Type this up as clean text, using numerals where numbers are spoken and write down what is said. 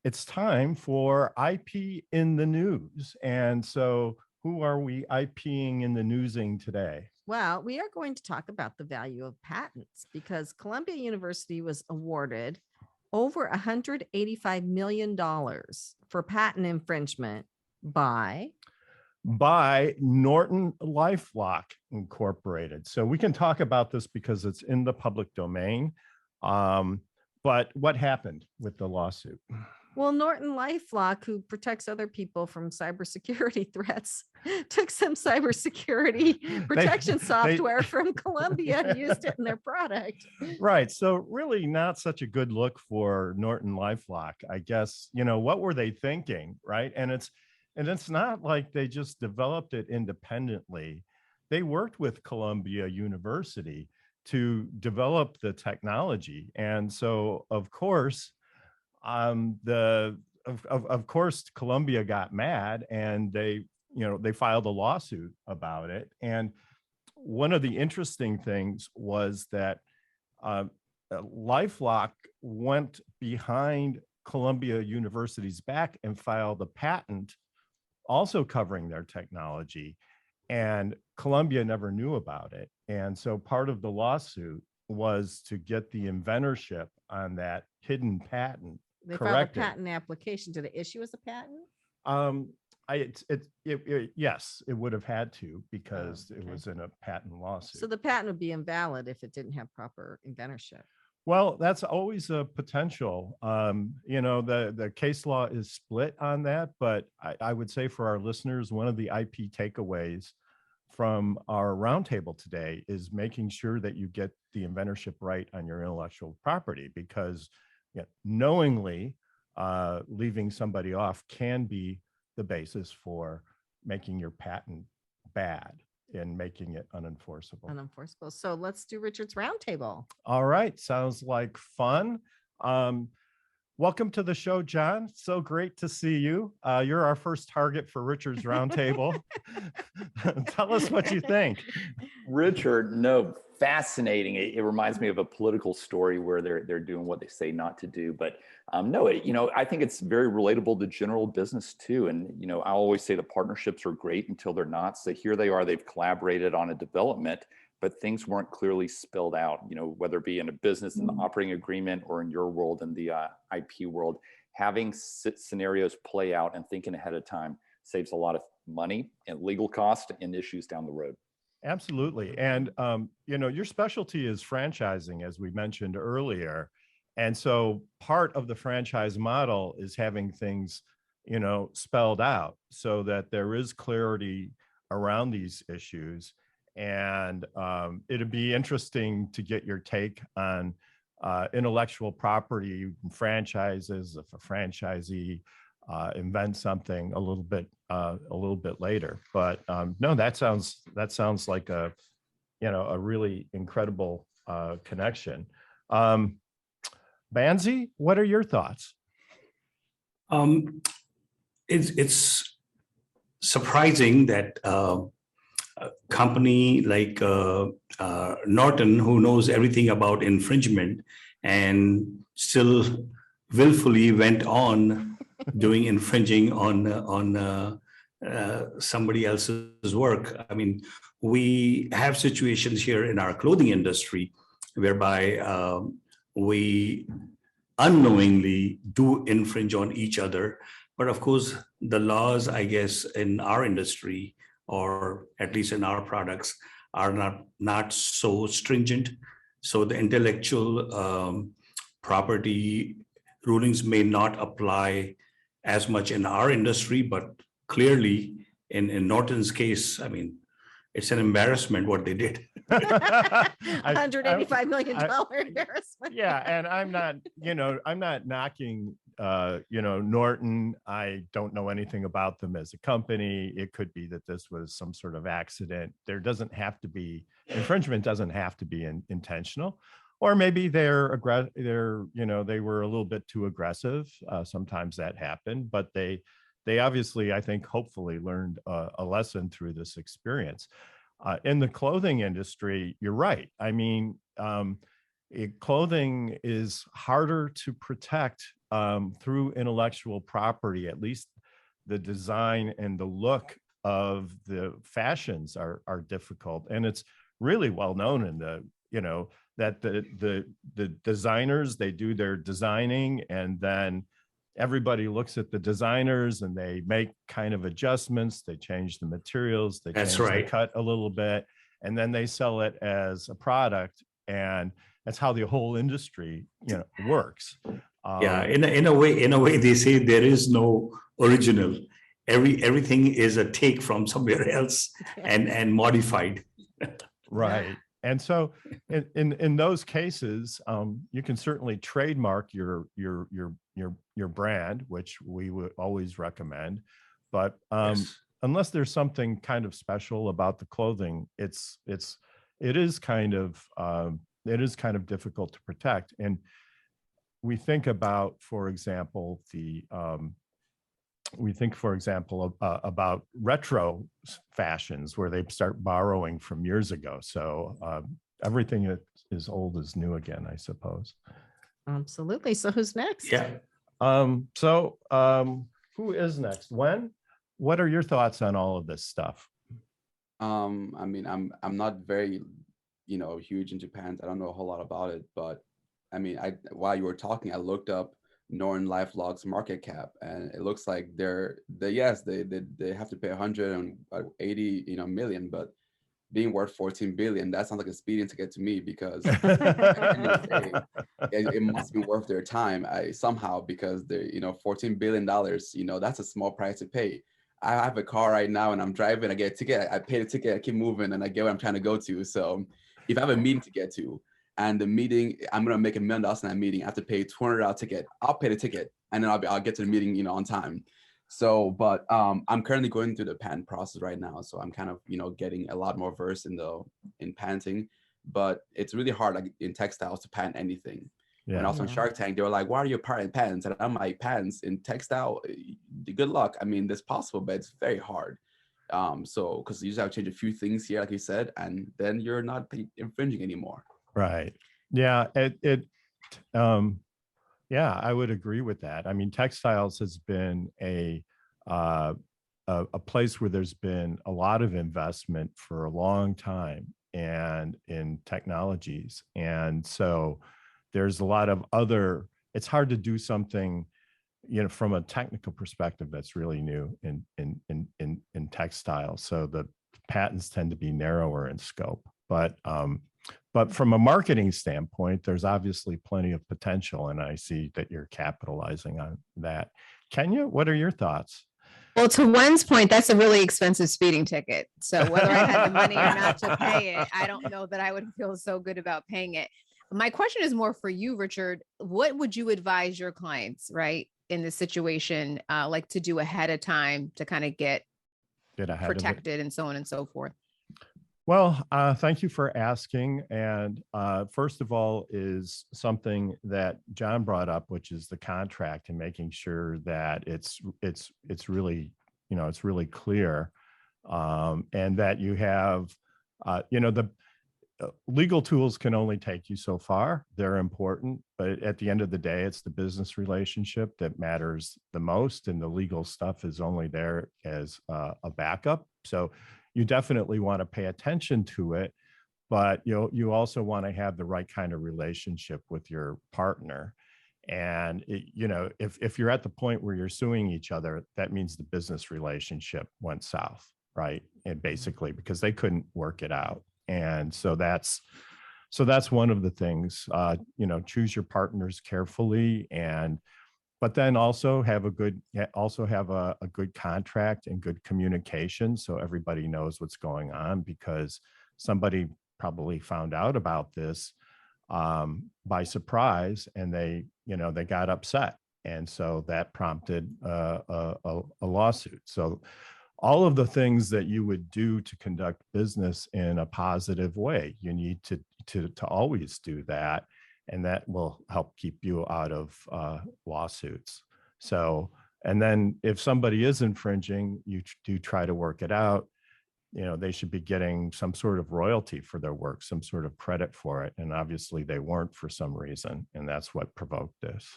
it's time for IP in the news. And so who are we IPing in the newsing today? Well, we are going to talk about the value of patents because Columbia University was awarded over $185 million for patent infringement by NortonLifeLock Incorporated. So we can talk about this because it's in the public domain. But what happened with the lawsuit? Well, NortonLifeLock, who protects other people from cybersecurity threats, took some cybersecurity protection software from Columbia and used it in their product. Right. So really not such a good look for NortonLifeLock. I guess, what were they thinking, right? And it's not like they just developed it independently. They worked with Columbia University to develop the technology. And so, of course, of course, Columbia got mad and they filed a lawsuit about it. And one of the interesting things was that LifeLock went behind Columbia University's back and filed a patent also covering their technology. And Columbia never knew about it. And so part of the lawsuit was to get the inventorship on that hidden patent. They filed a patent application. Did it issue as a patent? Yes, it would have had to because it was in a patent lawsuit. So the patent would be invalid if it didn't have proper inventorship. Well, that's always a potential. The case law is split on that, but I would say for our listeners, one of the IP takeaways from our roundtable today is making sure that you get the inventorship right on your intellectual property, because knowingly leaving somebody off can be the basis for making your patent bad and making it unenforceable. So let's do Richard's roundtable. All right. Sounds like fun. Welcome to the show, John. So great to see you. You're our first target for Richard's roundtable. Tell us what you think. Richard, no, fascinating. It reminds me of a political story where they're doing what they say not to do. But I think it's very relatable to general business too. And, I always say the partnerships are great until they're not. So here they are, they've collaborated on a development, but things weren't clearly spelled out, whether it be in a business, in the operating agreement, or in your world, in the IP world. Having scenarios play out and thinking ahead of time saves a lot of money and legal cost and issues down the road. Absolutely. And, your specialty is franchising, as we mentioned earlier. And so part of the franchise model is having things, spelled out so that there is clarity around these issues. And it'd be interesting to get your take on intellectual property franchises if a franchisee invents something a little bit later. But no, that sounds like a really incredible connection. Banzi, what are your thoughts? It's surprising that a company like Norton, who knows everything about infringement and still willfully went on doing infringing on somebody else's work. I mean, we have situations here in our clothing industry whereby we unknowingly do infringe on each other. But of course, the laws, I guess, in our industry, or at least in our products, are not so stringent. So the intellectual property rulings may not apply as much in our industry, but clearly in Norton's case, I mean, it's an embarrassment what they did. $185 million embarrassment. Yeah, and I'm not knocking Norton. I don't know anything about them as a company. It could be that this was some sort of accident. There doesn't have to be infringement. Doesn't have to be intentional, or maybe they were a little bit too aggressive. Sometimes that happened, but they obviously, I think, hopefully learned a lesson through this experience. In the clothing industry, you're right. I mean, clothing is harder to protect through intellectual property, at least the design and the look of the fashions are difficult. And it's really well known in the, that the designers, they do their designing, and then everybody looks at the designers and they make kind of adjustments. They change the materials, they change the cut a little bit, and then they sell it as a product. And that's how the whole industry, works. In a way, they say there is no original. Everything is a take from somewhere else and modified. Right. And so in those cases, you can certainly trademark your brand, which we would always recommend. But unless there's something kind of special about the clothing, it is kind of difficult to protect. And we think about, for example, about retro fashions where they start borrowing from years ago. So everything is old is new again, I suppose. Absolutely. So who's next? Yeah. Who is next? What are your thoughts on all of this stuff? I mean, I'm not very, huge into pants. I don't know a whole lot about it, but I mean, while you were talking, I looked up NortonLifeLock's market cap, and it looks like they have to pay 180 million, but being worth 14 billion, that sounds like a speeding ticket to me, because at the end of the day, it must be worth their time somehow, because they're $14 billion, that's a small price to pay. I have a car right now and I'm driving, I get a ticket, I pay the ticket, I keep moving, and I get where I'm trying to go to. So if I have a meeting to get to, and the meeting, I'm gonna make $1 million in that meeting, I have to pay $200 ticket. I'll pay the ticket, and then I'll get to the meeting, on time. So, but I'm currently going through the patent process right now, so I'm kind of getting a lot more versed in patenting. But it's really hard, like in textiles, to patent anything. Yeah. And also on Shark Tank, they were like, "Why are you patenting patents?" And I'm like, "Patents in textile, good luck. I mean, it's possible, but it's very hard." So because you just have to change a few things here, like you said, and then you're not infringing anymore. Right. Yeah. I would agree with that. I mean, textiles has been a place where there's been a lot of investment for a long time, and in technologies. And so there's a lot of it's hard to do something, from a technical perspective that's really new in textiles. So the patents tend to be narrower in scope. But from a marketing standpoint, there's obviously plenty of potential, and I see that you're capitalizing on that. Kenya, what are your thoughts? Well, to Wen's point, that's a really expensive speeding ticket. So whether I had the money or not to pay it, I don't know that I would feel so good about paying it. My question is more for you, Richard. What would you advise your clients, right, in this situation, like to do ahead of time to kind of get protected and so on and so forth? Well, thank you for asking. And first of all is something that John brought up, which is the contract, and making sure that it's really, it's really clear, and that you have, the legal tools can only take you so far. They're important, but at the end of the day, it's the business relationship that matters the most, and the legal stuff is only there as a backup. So you definitely want to pay attention to it, but you also want to have the right kind of relationship with your partner. And if you're at the point where you're suing each other, that means the business relationship went south, right? And basically because they couldn't work it out. And so that's one of the things. Choose your partners carefully, but then also have a good contract and good communication, so everybody knows what's going on, because somebody probably found out about this by surprise, and they got upset, and so that prompted a lawsuit. So all of the things that you would do to conduct business in a positive way, you need to always do that. And that will help keep you out of lawsuits. So, and then if somebody is infringing, you do try to work it out. They should be getting some sort of royalty for their work, some sort of credit for it. And obviously they weren't for some reason. And that's what provoked this.